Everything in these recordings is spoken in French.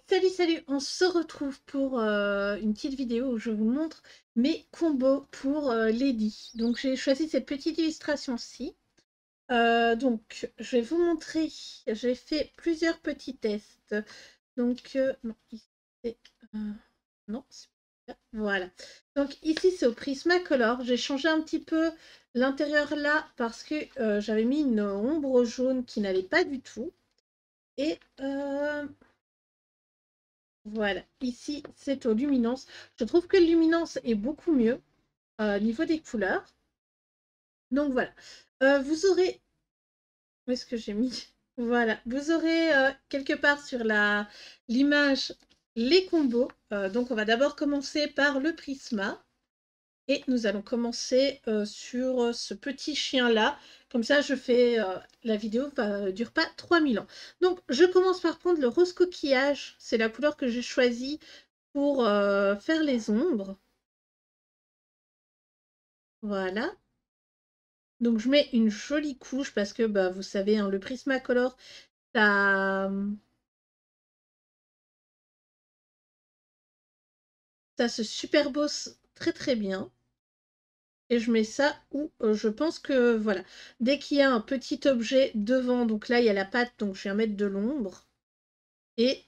Salut, salut! On se retrouve pour une petite vidéo où je vous montre mes combos pour Lady. Donc j'ai choisi cette petite illustration-ci. Donc je vais vous montrer, j'ai fait plusieurs petits tests. Donc, non, ici c'est... non, c'est pas ça. Voilà. Donc ici c'est au Prismacolor. J'ai changé un petit peu l'intérieur là parce que j'avais mis une ombre jaune qui n'allait pas du tout. Et voilà, ici c'est aux luminances. Je trouve que le luminance est beaucoup mieux au niveau des couleurs. Donc voilà, vous aurez... Où est-ce que j'ai mis? Voilà, vous aurez quelque part sur l'image les combos. Donc on va d'abord commencer par le Prisma. Et nous allons commencer sur ce petit chien-là. Comme ça, je fais la vidéo ne dure pas 3000 ans. Donc, je commence par prendre le rose coquillage. C'est la couleur que j'ai choisie pour faire les ombres. Voilà. Donc je mets une jolie couche parce que bah, vous savez, hein, le Prismacolor, ça, ça se superpose très très bien. Et je mets ça où je pense que, voilà, dès qu'il y a un petit objet devant, donc là il y a la patte, donc je viens mettre de l'ombre. Et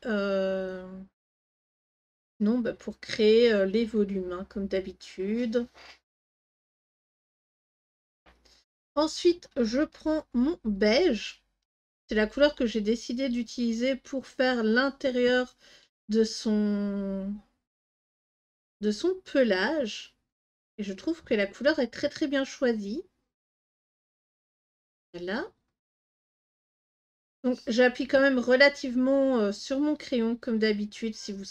non, bah, pour créer les volumes, hein, comme d'habitude. Ensuite, je prends mon beige. C'est la couleur que j'ai décidé d'utiliser pour faire l'intérieur de son pelage. Et je trouve que la couleur est très très bien choisie. Voilà. Donc j'appuie quand même relativement sur mon crayon, comme d'habitude, si vous,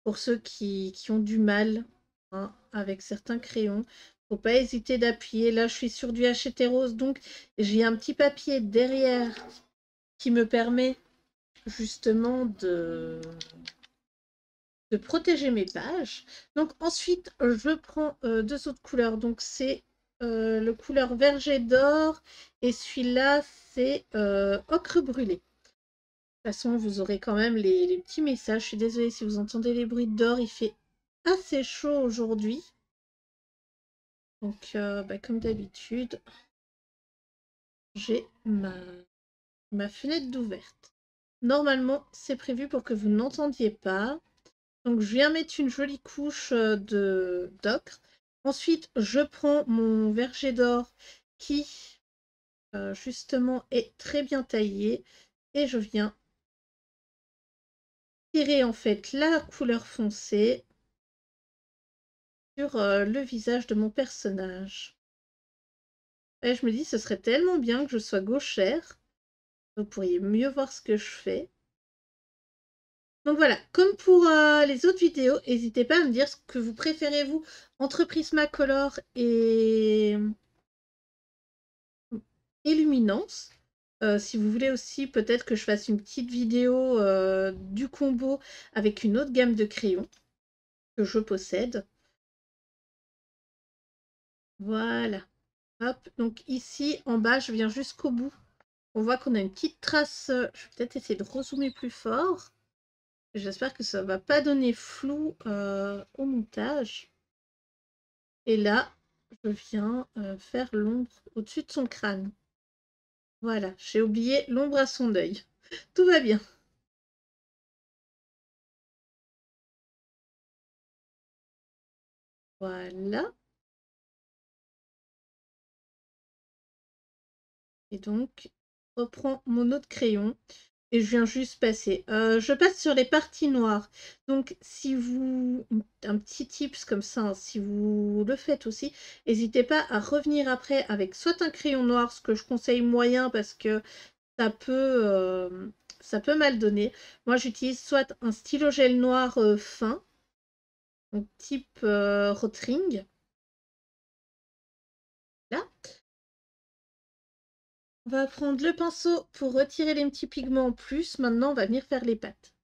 pour ceux qui ont du mal hein, avec certains crayons. Faut pas hésiter d'appuyer. Là, je suis sur du HT rose, donc j'ai un petit papier derrière qui me permet justement de protéger mes pages. Donc ensuite, je prends deux autres couleurs. Donc c'est le couleur verger d'or et celui-là, c'est ocre brûlé. De toute façon, vous aurez quand même les petits messages. Je suis désolée si vous entendez les bruits dehors. Il fait assez chaud aujourd'hui. Donc, bah, comme d'habitude, j'ai ma fenêtre d'ouverte. Normalement, c'est prévu pour que vous n'entendiez pas. Donc, je viens mettre une jolie couche d'ocre. Ensuite, je prends mon verger d'or qui, justement, est très bien taillé. Et je viens tirer, en fait, la couleur foncée sur le visage de mon personnage. Et je me dis, ce serait tellement bien que je sois gauchère. Vous pourriez mieux voir ce que je fais. Donc voilà, comme pour les autres vidéos, n'hésitez pas à me dire ce que vous préférez, vous, entre Prismacolor et Luminance. Si vous voulez aussi, peut-être que je fasse une petite vidéo du combo avec une autre gamme de crayons que je possède. Voilà. Hop, donc ici, en bas, je viens jusqu'au bout. On voit qu'on a une petite trace. Je vais peut-être essayer de rezoomer plus fort. J'espère que ça ne va pas donner flou au montage. Et là, je viens faire l'ombre au-dessus de son crâne. Voilà, j'ai oublié l'ombre à son œil. Tout va bien. Voilà. Et donc, je reprends mon autre crayon et je viens juste passer. Je passe sur les parties noires. Donc, si vous... Un petit tips comme ça, hein, si vous le faites aussi, n'hésitez pas à revenir après avec soit un crayon noir, ce que je conseille moyen parce que ça peut mal donner. Moi, j'utilise soit un stylo gel noir fin, donc type Rotring. Là, on va prendre le pinceau pour retirer les petits pigments en plus. Maintenant, on va venir faire les pattes.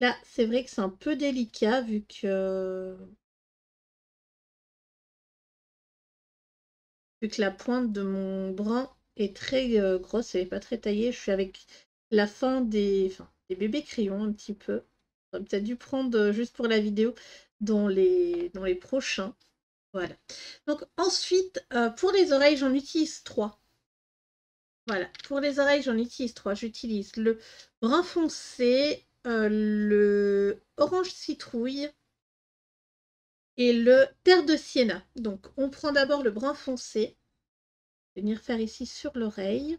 Là, c'est vrai que c'est un peu délicat vu que la pointe de mon brin est très grosse, elle n'est pas très taillée. Je suis avec la fin des... Enfin, des bébés crayons un petit peu. J'aurais peut-être dû prendre juste pour la vidéo dans les prochains. Voilà. Donc ensuite, pour les oreilles, j'en utilise 3. Voilà, pour les oreilles, j'en utilise 3. J'utilise le brun foncé, le orange citrouille et le terre de sienna. Donc on prend d'abord le brun foncé. Je vais venir faire ici sur l'oreille.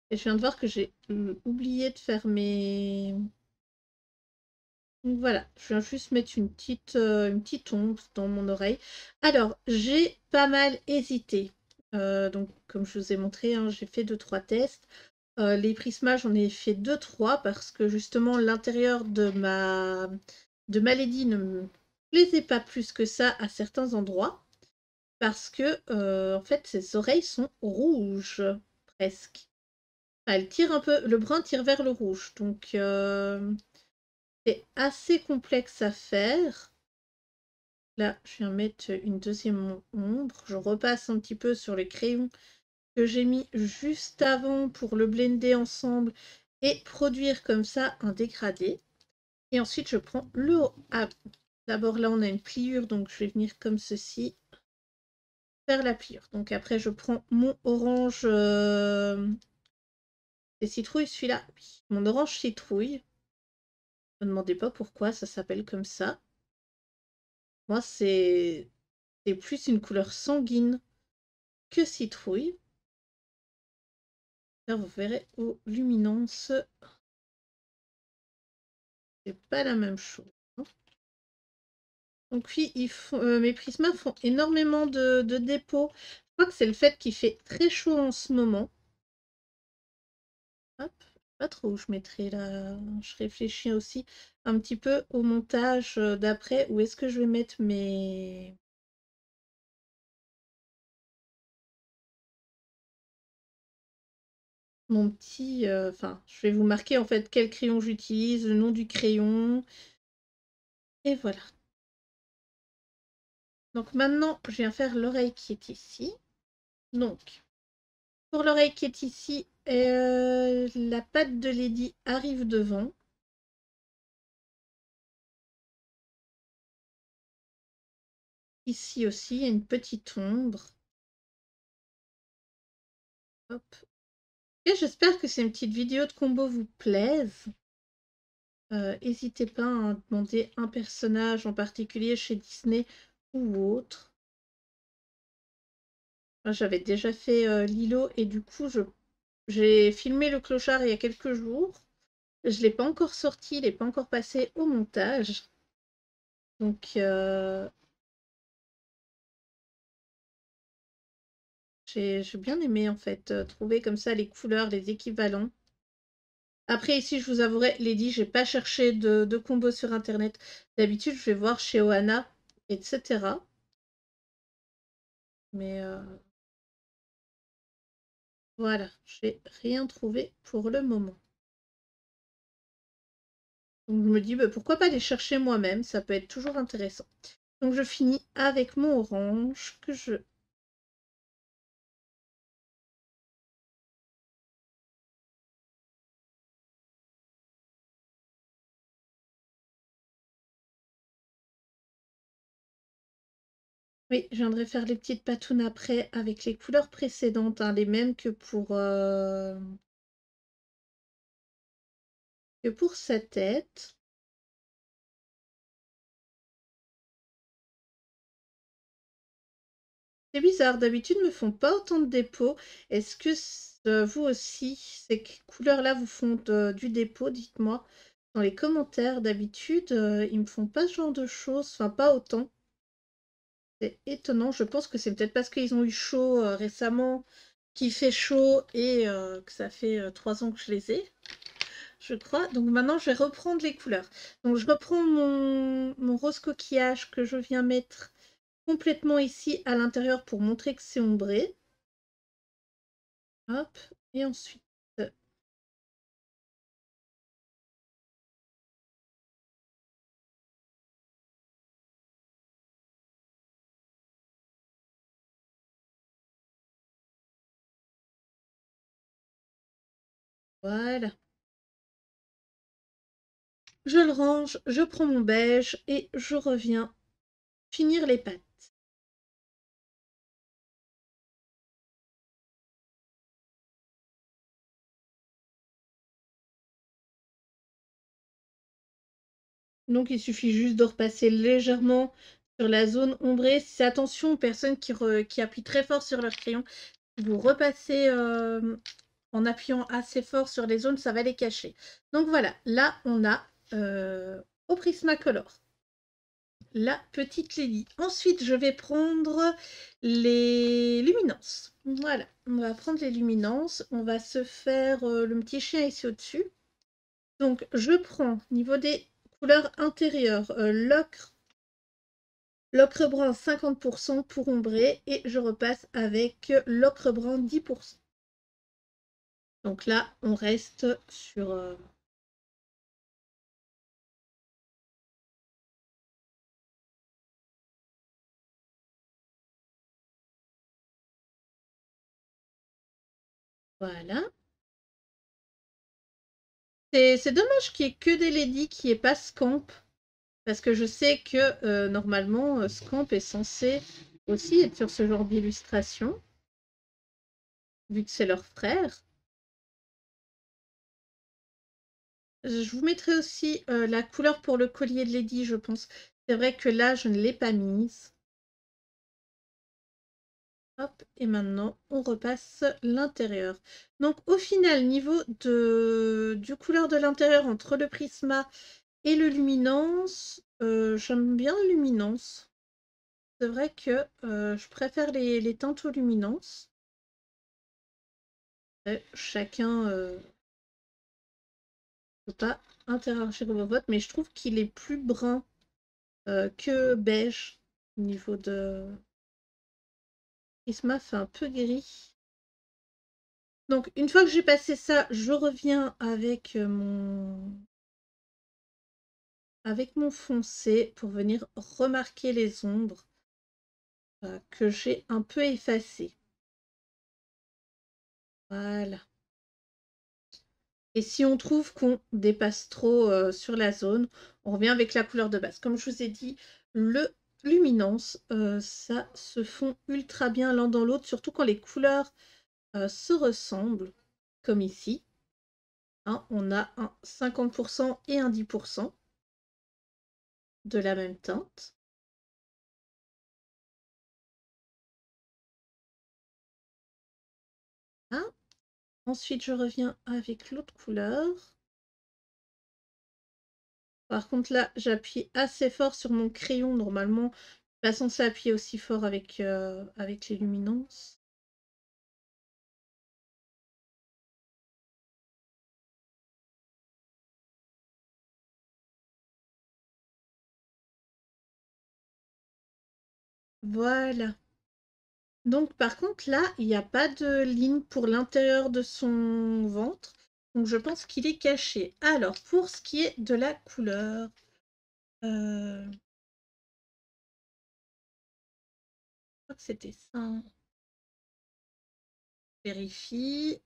Et je viens de voir que j'ai oublié de faire mes... Donc voilà, je viens juste mettre une petite onde dans mon oreille. Alors, j'ai pas mal hésité. Donc, comme je vous ai montré, hein, j'ai fait 2-3 tests. Les Prisma, j'en ai fait 2-3 parce que justement, l'intérieur de ma Lady ne me plaisait pas plus que ça à certains endroits. Parce que, en fait, ses oreilles sont rouges, presque. Enfin, elle tire un peu, le brun tire vers le rouge. Donc, c'est assez complexe à faire. Là, je viens mettre une deuxième ombre. Je repasse un petit peu sur les crayons que j'ai mis juste avant pour le blender ensemble et produire comme ça un dégradé. Et ensuite, je prends le... Ah, d'abord, là, on a une pliure, donc je vais venir comme ceci, faire la pliure. Donc après, je prends mon orange... C'est citrouille, celui-là. Oui. Mon orange citrouille. Ne me demandez pas pourquoi ça s'appelle comme ça. Moi, c'est plus une couleur sanguine que citrouille. Là, vous verrez aux luminances, c'est pas la même chose. Donc oui, mes prismas font énormément de dépôts. Je crois que c'est le fait qu'il fait très chaud en ce moment. Hop, pas trop où je mettrai là. Je réfléchis aussi un petit peu au montage d'après. Où est-ce que je vais mettre mes... Mon petit... Enfin, je vais vous marquer en fait quel crayon j'utilise, le nom du crayon. Et voilà. Donc maintenant, je viens faire l'oreille qui est ici. Donc, pour l'oreille qui est ici, la patte de Lady arrive devant. Ici aussi, il y a une petite ombre. Hop. Et j'espère que ces petites vidéos de combo vous plaisent. N'hésitez pas à demander un personnage en particulier chez Disney ou autre. J'avais déjà fait Lilo et du coup, j'ai filmé le clochard il y a quelques jours. Je ne l'ai pas encore sorti, il n'est pas encore passé au montage. Donc, j'ai bien aimé en fait trouver comme ça les couleurs, les équivalents. Après ici, je vous avouerai, Lady, j'ai pas cherché de combo sur internet. D'habitude, je vais voir chez Ohana, etc. Mais voilà, j'ai rien trouvé pour le moment. Donc je me dis, bah, pourquoi pas les chercher moi-même, ça peut être toujours intéressant. Donc je finis avec mon orange que je... Oui, je viendrai faire les petites patounes après avec les couleurs précédentes, hein, les mêmes que pour sa tête. C'est bizarre, d'habitude, ils me font pas autant de dépôts. Est-ce que vous aussi, ces couleurs-là vous font du dépôt? Dites-moi dans les commentaires. D'habitude, ils me font pas ce genre de choses, enfin pas autant. C'est étonnant, je pense que c'est peut-être parce qu'ils ont eu chaud récemment, qu'il fait chaud et que ça fait 3 ans que je les ai, je crois. Donc maintenant, je vais reprendre les couleurs. Donc je reprends mon rose coquillage que je viens mettre complètement ici à l'intérieur pour montrer que c'est ombré. Hop, et ensuite, Voilà. Je le range, je prends mon beige et je reviens finir les pattes. Donc il suffit juste de repasser légèrement sur la zone ombrée. C'est attention aux personnes qui appuient très fort sur leur crayon. Si vous repassez en appuyant assez fort sur les zones, ça va les cacher. Donc voilà, là on a au Prismacolor la petite Lily. Ensuite, je vais prendre les luminances. Voilà, on va prendre les luminances. On va se faire le petit chien ici au-dessus. Donc, je prends, niveau des couleurs intérieures, l'ocre brun 50% pour ombrer et je repasse avec l'ocre brun 10%. Donc là, on reste sur... Voilà. C'est dommage qu'il n'y ait que des ladies, qui n'y ait pas Scamp. Parce que je sais que normalement, Scamp est censé aussi être sur ce genre d'illustration, vu que c'est leur frère. Je vous mettrai aussi la couleur pour le collier de Lady, je pense. C'est vrai que là, je ne l'ai pas mise. Hop, et maintenant, on repasse l'intérieur. Donc, au final, niveau du couleur de l'intérieur entre le Prisma et le Luminance, j'aime bien le Luminance. C'est vrai que je préfère les teintes aux Luminance. Chacun ne peut pas interagir vos votes, mais je trouve qu'il est plus brun que beige au niveau de... Prisma fait un peu gris. Donc, une fois que j'ai passé ça, je reviens avec mon foncé pour venir remarquer les ombres que j'ai un peu effacées. Voilà. Et si on trouve qu'on dépasse trop sur la zone, on revient avec la couleur de base. Comme je vous ai dit, le luminance, ça se fond ultra bien l'un dans l'autre, surtout quand les couleurs se ressemblent, comme ici. Hein, on a un 50% et un 10% de la même teinte. Hein. Ensuite, je reviens avec l'autre couleur. Par contre, là, j'appuie assez fort sur mon crayon. Normalement, je suis pas censée appuyer aussi fort avec les luminances. Voilà. Donc, par contre, là, il n'y a pas de ligne pour l'intérieur de son ventre. Donc, je pense qu'il est caché. Alors, pour ce qui est de la couleur, je crois que c'était ça. Hein. Vérifie.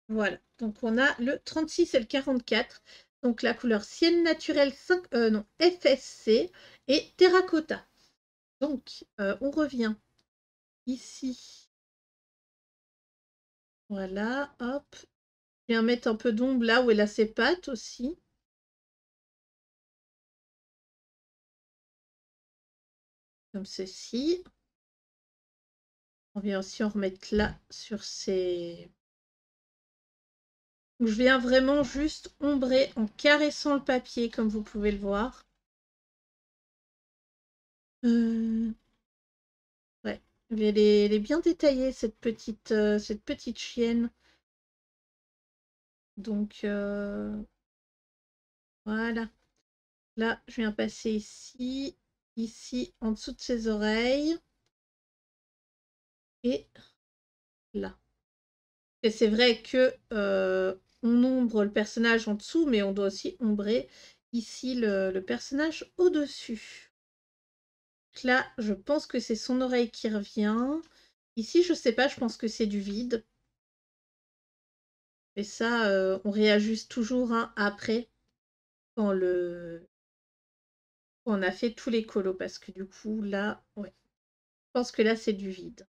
Voilà. Donc, on a le 36 et le 44. Donc, la couleur ciel naturel 5, non, FSC et terracotta. Donc, on revient ici. Voilà, hop. Je viens mettre un peu d'ombre là où elle a ses pattes aussi. Comme ceci. On vient aussi en remettre là sur ses... Je viens vraiment juste ombrer en caressant le papier, comme vous pouvez le voir. Ouais, elle est bien détaillée, cette petite chienne. Donc, voilà. Là, je viens passer ici, ici, en dessous de ses oreilles. Et là. Et c'est vrai que on ombre le personnage en dessous, mais on doit aussi ombrer ici le personnage au-dessus. Là, je pense que c'est son oreille qui revient. Ici, je sais pas, je pense que c'est du vide. Mais ça, on réajuste toujours après quand on a fait tous les colos. Parce que du coup, là, ouais. Je pense que là, c'est du vide.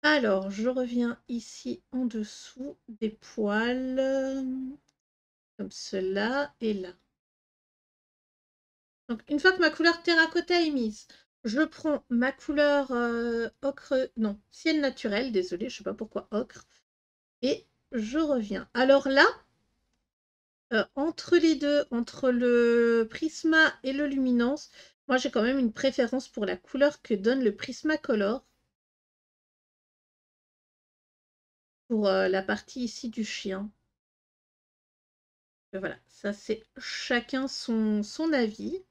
Alors, je reviens ici en dessous des poils. Comme cela et là. Donc, une fois que ma couleur terracotta est mise, je prends ma couleur ocre, non, ciel naturel, désolée, je sais pas pourquoi ocre, et je reviens. Alors là, entre les deux, entre le Prisma et le Luminance, moi j'ai quand même une préférence pour la couleur que donne le Prismacolor. Pour la partie ici du chien. Voilà, ça c'est chacun son avis.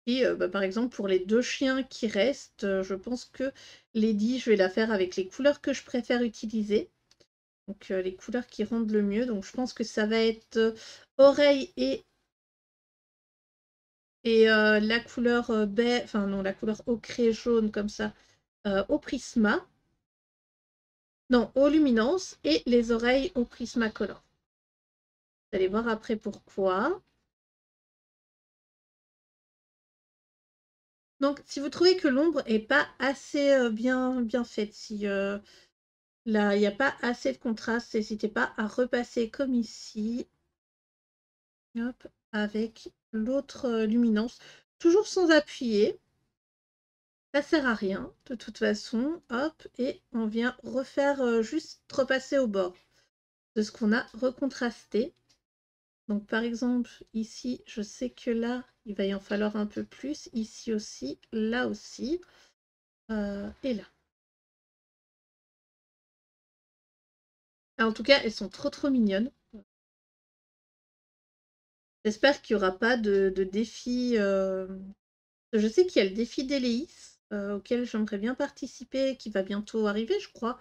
Et bah, par exemple, pour les 2 chiens qui restent, je pense que Lady, je vais la faire avec les couleurs que je préfère utiliser. Donc les couleurs qui rendent le mieux. Donc je pense que ça va être oreille et la couleur baie, enfin non, la couleur ocré jaune comme ça, au Prisma. Non, au Luminance et les oreilles au Prismacolor. Vous allez voir après pourquoi. Donc, si vous trouvez que l'ombre est pas assez bien faite, si là, il n'y a pas assez de contraste, n'hésitez pas à repasser comme ici. Hop, avec l'autre luminance. Toujours sans appuyer. Ça sert à rien, de toute façon. Hop, et on vient refaire, juste repasser au bord de ce qu'on a recontrasté. Donc, par exemple, ici, je sais que là, il va y en falloir un peu plus. Ici aussi, là aussi. Et là. En tout cas, elles sont trop mignonnes. J'espère qu'il n'y aura pas de défi. Je sais qu'il y a le défi d'Éléis, auquel j'aimerais bien participer, qui va bientôt arriver, je crois.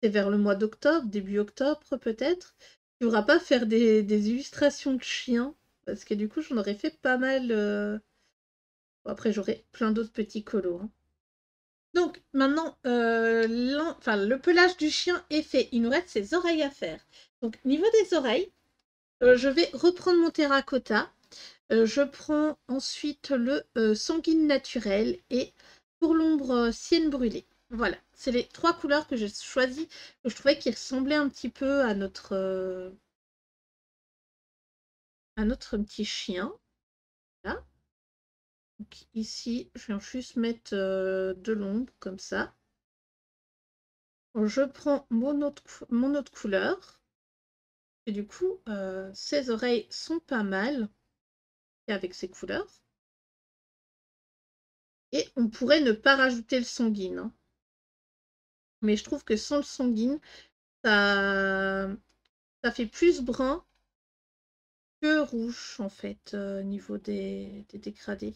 C'est vers le mois d'octobre, début octobre peut-être. Il n'y aura pas faire des illustrations de chiens, parce que du coup, j'en aurais fait pas mal. Après, j'aurai plein d'autres petits colos. Hein. Donc, maintenant, enfin, le pelage du chien est fait. Il nous reste ses oreilles à faire. Donc, niveau des oreilles, je vais reprendre mon terracotta. Je prends ensuite le sanguine naturel et pour l'ombre sienne brûlée. Voilà, c'est les 3 couleurs que j'ai choisies, que je trouvais qui ressemblaient un petit peu à notre petit chien. Là. Donc ici, je viens juste mettre de l'ombre comme ça. Je prends mon autre couleur. Et du coup, ses oreilles sont pas mal avec ces couleurs. Et on pourrait ne pas rajouter le sanguine. Hein. Mais je trouve que sans le sanguine, ça fait plus brun que rouge, en fait, au niveau des dégradés.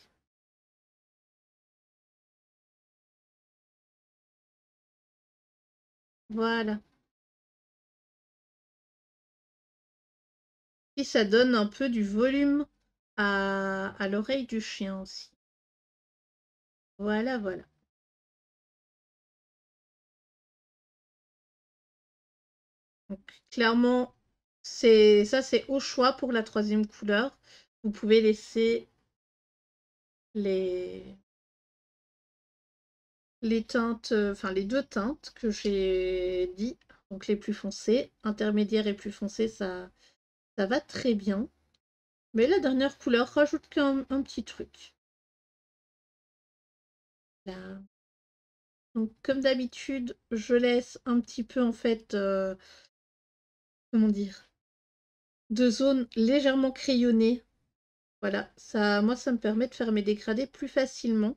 Voilà. Et ça donne un peu du volume à l'oreille du chien aussi. Voilà, voilà. Donc, clairement, ça, c'est au choix pour la 3e couleur. Vous pouvez laisser les teintes, enfin les 2 teintes que j'ai dit, donc les plus foncées, intermédiaires et plus foncées, ça va très bien. Mais la dernière couleur rajoute qu'un petit truc. Là. Donc comme d'habitude, je laisse un petit peu en fait, comment dire, de zones légèrement crayonnées. Voilà, ça, moi ça me permet de faire mes dégradés plus facilement,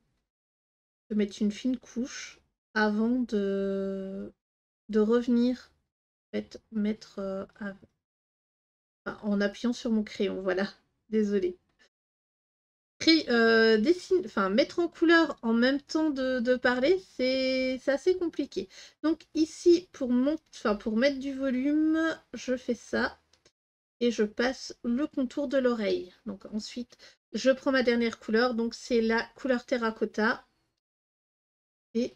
de mettre une fine couche avant de revenir en fait, mettre en appuyant sur mon crayon. Voilà, désolée. Enfin, mettre en couleur en même temps de parler, c'est assez compliqué. Donc ici, pour mettre du volume, je fais ça et je passe le contour de l'oreille. Donc ensuite, je prends ma dernière couleur, donc c'est la couleur terracotta. Et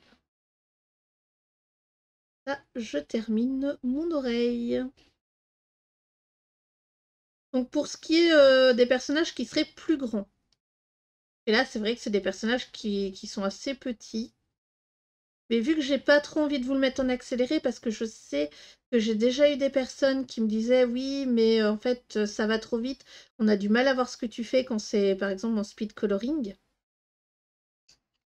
là, je termine mon oreille. Donc pour ce qui est des personnages qui seraient plus grands. Et là, c'est vrai que c'est des personnages qui sont assez petits. Mais vu que j'ai pas trop envie de vous le mettre en accéléré, parce que je sais que j'ai déjà eu des personnes qui me disaient oui, mais en fait, ça va trop vite. On a du mal à voir ce que tu fais quand c'est par exemple en speed coloring.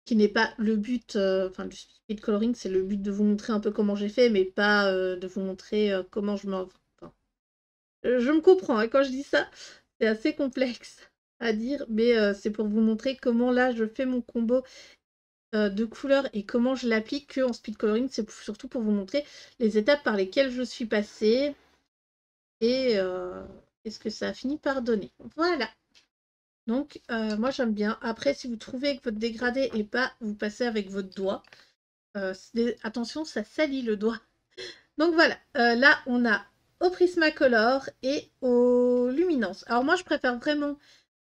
Qui n'est pas le but, enfin le speed coloring, c'est le but de vous montrer un peu comment j'ai fait, mais pas de vous montrer comment je m'en... Enfin, je me comprends, hein, quand je dis ça, c'est assez complexe à dire, mais c'est pour vous montrer comment là je fais mon combo de couleurs et comment je l'applique que en speed coloring, c'est surtout pour vous montrer les étapes par lesquelles je suis passée et ce que ça a fini par donner. Voilà. Donc moi j'aime bien. Après, si vous trouvez que votre dégradé est pas, vous passez avec votre doigt. Attention, ça salit le doigt. Donc voilà, là on a au Prismacolor et au Luminance. Alors moi je préfère vraiment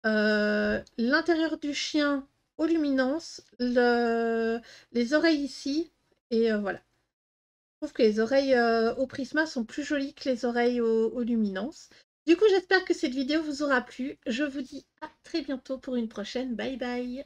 l'intérieur du chien aux Luminance, les oreilles ici, et voilà. Je trouve que les oreilles au Prisma sont plus jolies que les oreilles aux Luminance. Du coup, j'espère que cette vidéo vous aura plu. Je vous dis à très bientôt pour une prochaine. Bye bye.